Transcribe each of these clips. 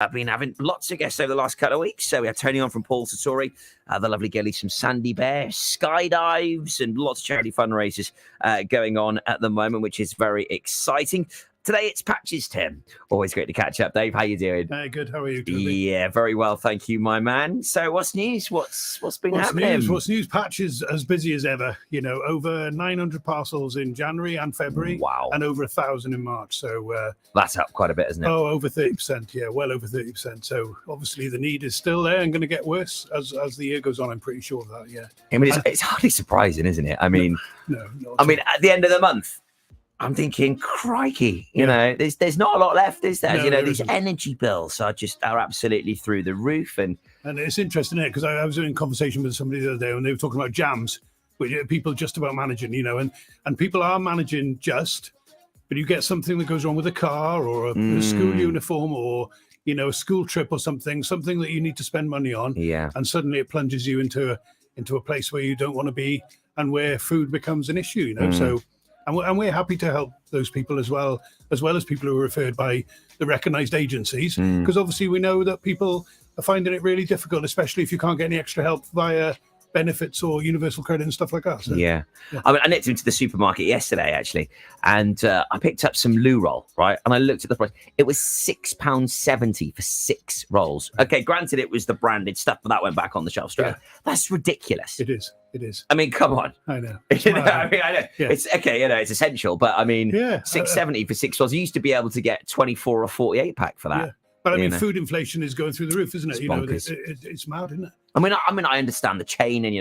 I've been having lots of guests over the last couple of weeks. So we had Tony on from Paul Satori, the lovely girlies from Sandy Bear, skydives, and lots of charity fundraisers going on at the moment, which is very exciting. Today it's Patch's turn. Always great to catch up, Dave. How you doing? Good. How are you, Toby? Yeah, very well, thank you, my man. So, what's news? What's been happening? What's news? Patch is as busy as ever. Over 900 parcels in January and February. Wow. And over 1,000 in March. So that's up quite a bit, isn't it? Oh, over 30%. Yeah, well over 30%. So obviously the need is still there and going to get worse as the year goes on. I'm pretty sure of that. Yeah. I mean, it's hardly surprising, isn't it? I mean, no. I mean, at the end of the month, I'm thinking, crikey, you know, there's not a lot left, is there? No, These energy bills are absolutely through the roof. And it's interesting, because I was in conversation with somebody the other day and they were talking about jams, which people just about managing, and people are managing but you get something that goes wrong with a car or a school uniform or, a school trip or something that you need to spend money on. Yeah. And suddenly it plunges you into a place where you don't want to be and where food becomes an issue, So... And we're happy to help those people as well as people who are referred by the recognised agencies, because obviously we know that people are finding it really difficult, especially if you can't get any extra help via benefits or universal credit and stuff like that. So, yeah. I mean, I nipped into the supermarket yesterday, actually, and I picked up some loo roll, right? And I looked at the price. It was £6.70 for 6 rolls. Okay, granted, it was the branded stuff, but that went back on the shelf straight. Yeah. That's ridiculous. It is. I mean, come on. I know. I know. Yeah. It's okay. It's essential, but I mean, £6.70 for 6 rolls. You used to be able to get 24 or 48 pack for that. Yeah. But I mean, food inflation is going through the roof, isn't it? It's mad, isn't it? I mean, I understand the chain, and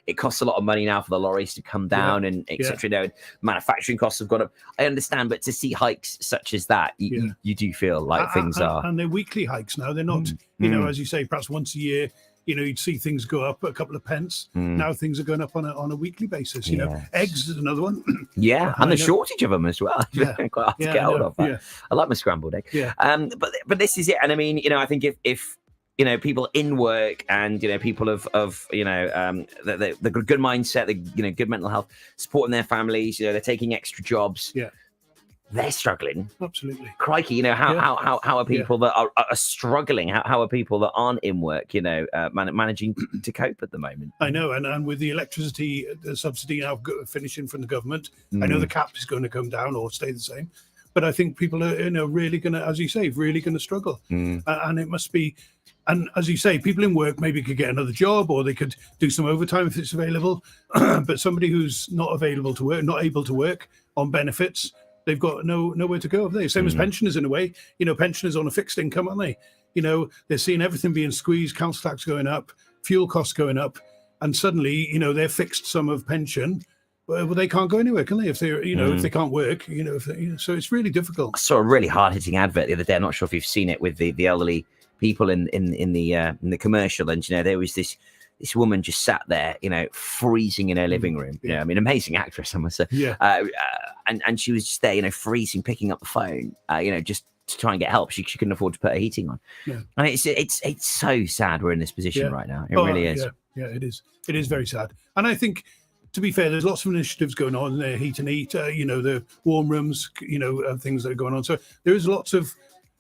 it costs a lot of money now for the lorries to come down, and etc. Manufacturing costs have gone up. I understand, but to see hikes such as that, you do feel like things are. And they're weekly hikes now. They're not, as you say, perhaps once a year. You'd see things go up a couple of pence. Now things are going up on a weekly basis. Eggs is another one. And the shortage of them as well. Quite hard to get hold of. I like my scrambled egg. But this is it. And I mean, I think if people in work and people of the good mindset, the good mental health, supporting their families, they're taking extra jobs. They're struggling. Absolutely. Crikey, how are people that are struggling? How are people that aren't in work, managing to cope at the moment? I know, and with the electricity subsidy now finishing from the government, I know the cap is going to come down or stay the same. But I think people are, really going to, as you say, really going to struggle. And it must be, and as you say, people in work maybe could get another job or they could do some overtime if it's available. But somebody who's not able to work on benefits, they've got nowhere to go, have they? Same as pensioners in a way. Pensioners on a fixed income, aren't they? They're seeing everything being squeezed, council tax going up, fuel costs going up, and suddenly, their fixed sum of pension, well, they can't go anywhere, can they? If they, if they can't work, so it's really difficult. I saw a really hard-hitting advert the other day. I'm not sure if you've seen it with the elderly people in the commercial, and there was this woman just sat there, freezing in her living room. I mean, amazing actress, I must say. And she was just there, freezing, picking up the phone, just to try and get help. She couldn't afford to put her heating on. And it's so sad we're in this position right now. It really is. Yeah, it is. It is very sad. And I think, to be fair, there's lots of initiatives going on there, Heat and Eat, the warm rooms, things that are going on. So there is lots of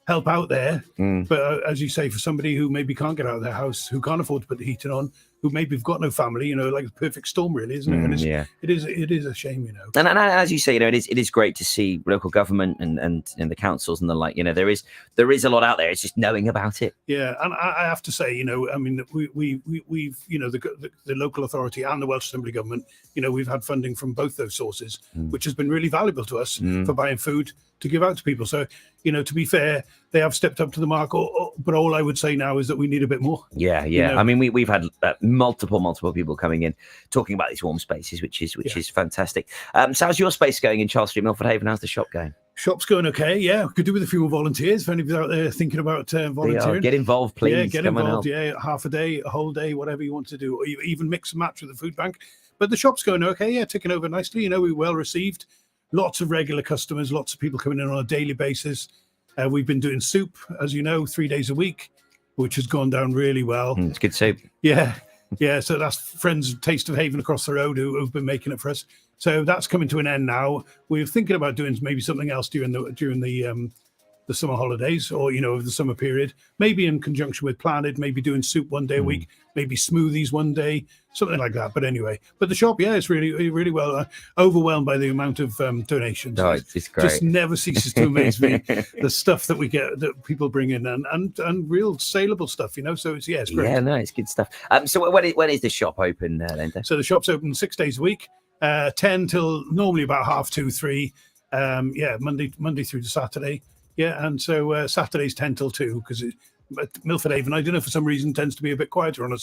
help out there. But as you say, for somebody who maybe can't get out of their house, who can't afford to put the heating on, who maybe have got no family, like a perfect storm, really, isn't it? And it is a shame, And as you say, it is great to see local government and the councils and the like. There is a lot out there. It's just knowing about it. Yeah, and I have to say, I mean, we've the local authority and the Welsh Assembly government, we've had funding from both those sources, which has been really valuable to us for buying food to give out to people. So, to be fair, they have stepped up to the mark. But all I would say now is that we need a bit more. Yeah. I mean, we've had multiple people coming in talking about these warm spaces, which is fantastic. So how's your space going in Charles Street, Milford Haven? How's the shop going? Shop's going okay. Yeah, could do with a few more volunteers. If anybody's out there thinking about volunteering, get involved, please. Yeah, get involved. Yeah, half a day, a whole day, whatever you want to do, or even mix and match with the food bank. But the shop's going okay. Yeah, ticking over nicely. We're well received. Lots of regular customers, lots of people coming in on a daily basis. We've been doing soup, as you know, 3 days a week, which has gone down really well. It's good soup. Yeah. So that's friends Taste of Haven across the road who've been making it for us. So that's coming to an end now. We're thinking about doing maybe something else during the the summer holidays, or the summer period, maybe in conjunction with Planet, maybe doing soup one day a week, maybe smoothies one day, something like that. But anyway, the shop, it's really well, overwhelmed by the amount of donations. Oh, it's great. Just never ceases to amaze me, the stuff that we get, that people bring in, and real saleable stuff, so it's great. Yeah, no, it's good stuff. So when is the shop open then? So the shop's open 6 days a week, 10 till normally about 2:30, 3. Monday through to Saturday. Yeah, and so Saturday's 10 till 2, because Milford Haven, I don't know, for some reason tends to be a bit quieter on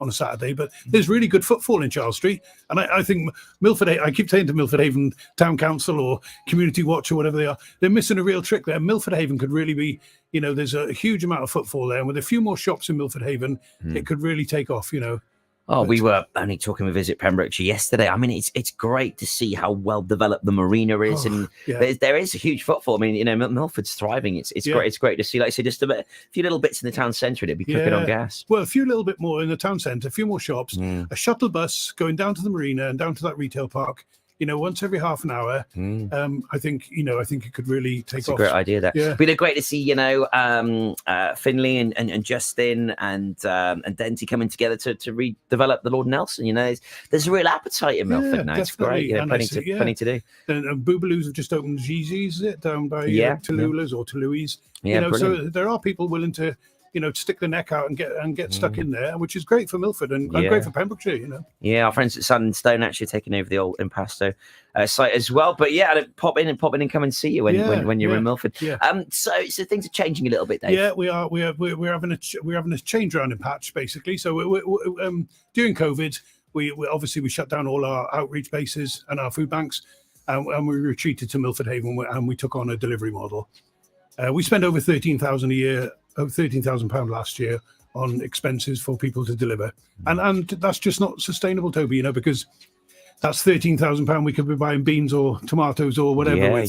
a Saturday, but there's really good footfall in Charles Street, and I think Milford Haven, I keep saying to Milford Haven Town Council or Community Watch or whatever they are, they're missing a real trick there. Milford Haven could really be, there's a huge amount of footfall there, and with a few more shops in Milford Haven, it could really take off. Oh, we were only talking with Visit Pembrokeshire yesterday. I mean, it's great to see how well developed the marina is, and there is a huge footfall. I mean, Milford's thriving. It's great. It's great to see. Like I say, just a few little bits in the town centre, and it'd be cooking on gas. Well, a few little bit more in the town centre, a few more shops, a shuttle bus going down to the marina and down to that retail park. Once every half an hour. I think it could really take off. It's a great idea there. Yeah. But great to see, Finley and Justin and Denty coming together to redevelop the Lord Nelson. There's a real appetite in Milford now. It's great. Plenty to do. And Boobaloo's have just opened Gigi's, is it, down by Tallulah's or Toulouis. So there are people willing to stick the neck out and get stuck in there, which is great for Milford and great for Pembrokeshire. Yeah, our friends at Sun and Stone actually taking over the old Impasto site as well. But pop in and come and see you when you're in Milford. So things are changing a little bit, Dave. Yeah, we are. We're having a change around in Patch, basically. So we're during COVID, we obviously shut down all our outreach bases and our food banks, and we retreated to Milford Haven, and we took on a delivery model. We spend over £13,000 a year. Over £13,000 last year on expenses for people to deliver, and that's just not sustainable, Toby. Because that's £13,000 we could be buying beans or tomatoes or whatever with.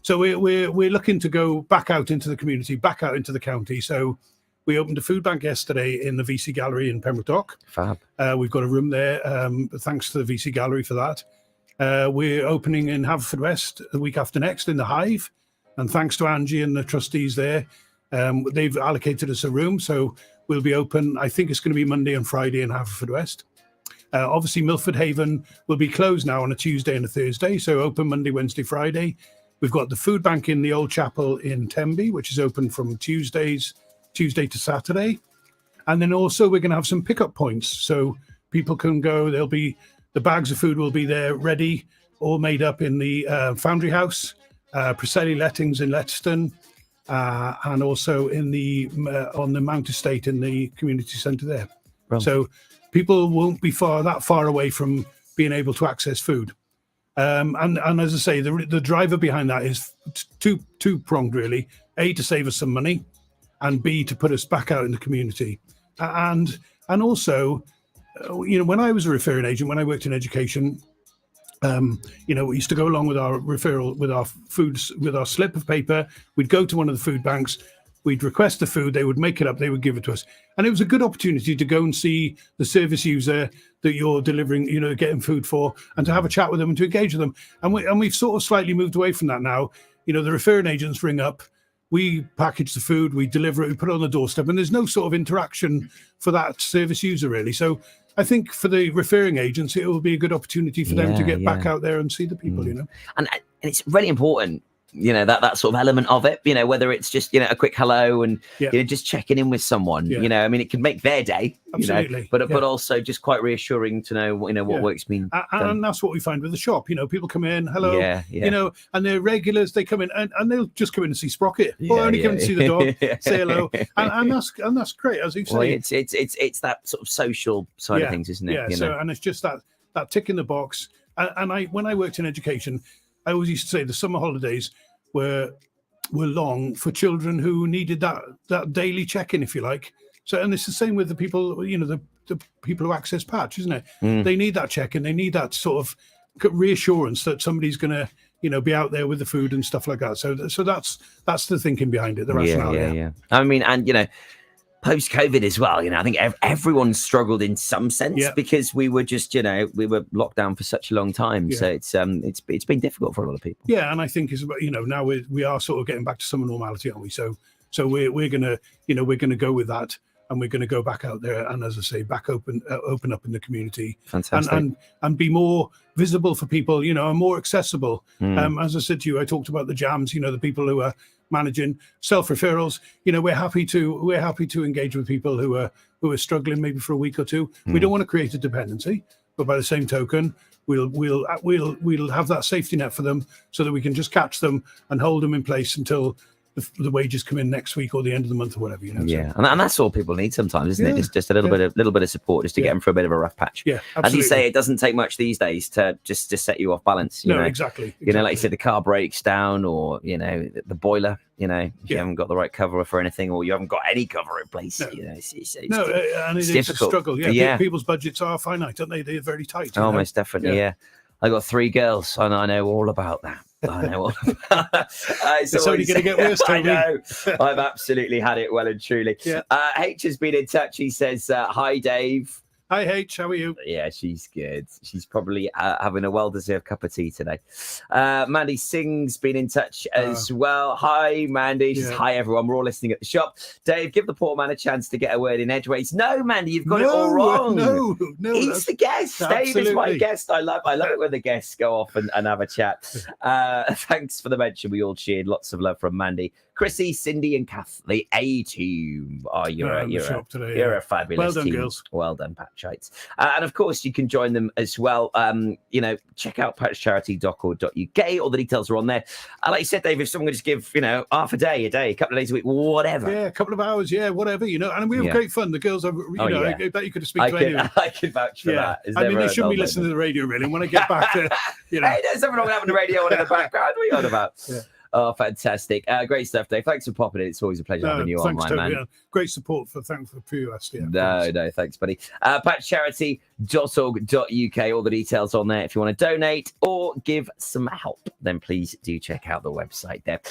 So we're looking to go back out into the community, back out into the county. So we opened a food bank yesterday in the VC Gallery in Pembroke Dock. Fab. We've got a room there. Thanks to the VC Gallery for that. We're opening in Haverfordwest the week after next in the Hive, and thanks to Angie and the trustees there. They've allocated us a room, so we'll be open. I think it's going to be Monday and Friday in Haverfordwest. Obviously, Milford Haven will be closed now on a Tuesday and a Thursday, so open Monday, Wednesday, Friday. We've got the food bank in the Old Chapel in Tenby, which is open from Tuesday to Saturday. And then also we're going to have some pickup points, so people can go. The bags of food will be there ready, all made up in the Foundry House, Preselli Lettings in Lettston, and also in on the Mount Estate in the community centre there. Right. So people won't be that far away from being able to access food. And as I say, the driver behind that is two-pronged, really. A, to save us some money, and B, to put us back out in the community. And also, when I was a referring agent, when I worked in education, we used to go along with our referral, with our foods, with our slip of paper. We'd go to one of the food banks, we'd request the food, they would make it up, they would give it to us. And it was a good opportunity to go and see the service user that you're delivering, getting food for, and to have a chat with them and to engage with them. And we've sort of slightly moved away from that now. The referring agents ring up, we package the food, we deliver it, we put it on the doorstep, and there's no sort of interaction for that service user, really. So I think for the referring agents, it will be a good opportunity for them to get back out there and see the people, And it's really important, that sort of element of it, whether it's just, a quick hello and, just checking in with someone, it can make their day, absolutely. But also just quite reassuring to know, what work's been done. And that's what we find with the shop. People come in, hello, and they're regulars, they come in and they'll just come in and see Sprocket or only come and see the dog, say hello. And that's great, as you say. Well, it's that sort of social side of things, isn't it? Yeah, so, and it's just that tick in the box. And when I worked in education, I always used to say the summer holidays were long for children who needed that daily check-in, if you like. So, and it's the same with the people, the people who access Patch, isn't it? They need that check-in. They need that sort of reassurance that somebody's going to, be out there with the food and stuff like that. So that's the thinking behind it, the rationale. Yeah. I mean, and post-COVID as well, I think everyone struggled in some sense because we were just, we were locked down for such a long time. So it's been difficult for a lot of people. Yeah, and I think it's about, now we are sort of getting back to some normality, aren't we? So we're gonna go with that, and we're gonna go back out there and, as I say, open up in the community. Fantastic. And be more visible for people, and more accessible. As I said to you, I talked about the jams, the people who are managing self-referrals. We're happy to engage with people who are struggling maybe for a week or two. We don't want to create a dependency, but by the same token, we'll have that safety net for them so that we can just catch them and hold them in place until the wages come in next week or the end of the month or whatever. Yeah, and that's all people need sometimes, isn't it? Just a little bit of support just to get them through a bit of a rough patch. Yeah, absolutely. As you say, it doesn't take much these days to just set you off balance. No, exactly. Like you said, the car breaks down, or the boiler. If you haven't got the right cover for anything, or you haven't got any cover in place. No. It's and it's difficult. A struggle. Yeah, people's budgets are finite, aren't they? They're very tight. Most definitely. Yeah. I got 3 girls, and I know all about that. It's only going to get worse, Toby. I know. I've absolutely had it well and truly. Yeah. H has been in touch. He says, "Hi, Dave." Hi, H. How are you? Yeah, she's good. She's probably having a well-deserved cup of tea today. Mandy Singh's been in touch as well. Hi, Mandy. She says, hi, everyone. We're all listening at the shop. Dave, give the poor man a chance to get a word in edgeways. No, Mandy, you've got it all wrong. No. He's the guest. Absolutely. Dave is my guest. I love it when the guests go off and have a chat. Thanks for the mention. We all cheered. Lots of love from Mandy. Chrissy, Cindy, and Kath, the A team. Oh, you're a fabulous team. Well done, girls. Well done, Patchites. And of course, you can join them as well. Check out patchcharity.co.uk. All the details are on there. Like you said, Dave, if someone could just give, half a day, a couple of days a week, whatever. Yeah, a couple of hours, whatever, and we have great fun. The girls are, I bet you could speak to anyone. I can vouch for that. They shouldn't be listening to the radio, really. And when I get back to, Hey, there's something wrong with having the radio on in the background. What are you on about? Yeah. Oh, fantastic. Great stuff, Dave. Thanks for popping in. It's always a pleasure having you on, my man. Yeah. Great support for us. Yeah, no, thanks, buddy. Patchcharity.org.uk. All the details on there. If you want to donate or give some help, then please do check out the website there.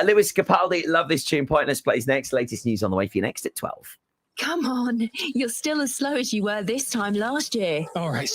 Lewis Capaldi, love this tune. Pointless plays next. Latest news on the way for you next at 12. Come on. You're still as slow as you were this time last year. All right.